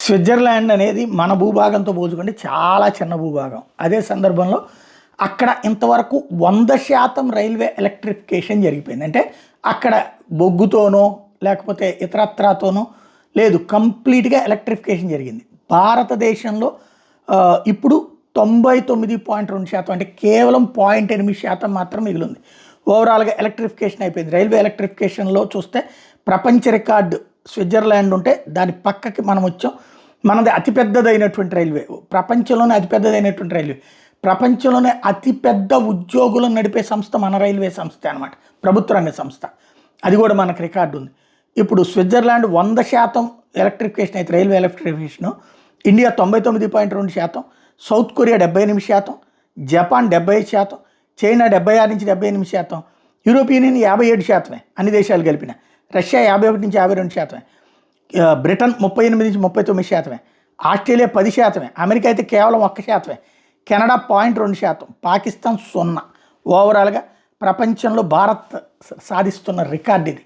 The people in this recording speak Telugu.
స్విట్జర్లాండ్ అనేది మన భూభాగంతో పోల్చుకుంటే చాలా చిన్న భూభాగం. అదే సందర్భంలో అక్కడ ఇంతవరకు 100% రైల్వే ఎలక్ట్రిఫికేషన్ జరిగిపోయింది. అంటే అక్కడ బొగ్గుతోనో లేకపోతే ఇతరత్రాతోనో లేదు, కంప్లీట్గా ఎలక్ట్రిఫికేషన్ జరిగింది. భారతదేశంలో ఇప్పుడు 99.2%, అంటే కేవలం 0.8% మాత్రం మిగిలింది. ఓవరాల్గా ఎలక్ట్రిఫికేషన్ అయిపోయింది. రైల్వే ఎలక్ట్రిఫికేషన్లో చూస్తే ప్రపంచ రికార్డు స్విట్జర్లాండ్ ఉంటే దాని పక్కకి మనం వచ్చాం. మనది అతిపెద్దదైనటువంటి రైల్వే, ప్రపంచంలోనే అతిపెద్దదైనటువంటి రైల్వే, ప్రపంచంలోనే అతిపెద్ద ఉద్యోగులను నడిపే సంస్థ మన రైల్వే సంస్థ అనమాట, ప్రభుత్వ రంగ సంస్థ. అది కూడా మనకు రికార్డు ఉంది. ఇప్పుడు స్విట్జర్లాండ్ 100% ఎలక్ట్రిఫికేషన్ అయితే railway electrification, India 99.2%, South Korea 78%, Japan 75%, China 76 నుంచి 78%, యూరోపియన్ యూనియన్ 57%, అన్ని దేశాలు కలిపిన, రష్యా 51 నుంచి 52%, బ్రిటన్ 38 నుంచి 39%, ఆస్ట్రేలియా 10%, అమెరికా అయితే కేవలం 1%, కెనడా 0.2%, పాకిస్తాన్ 0%. ఓవరాల్గా ప్రపంచంలో భారత్ సాధిస్తున్న రికార్డు ఇది.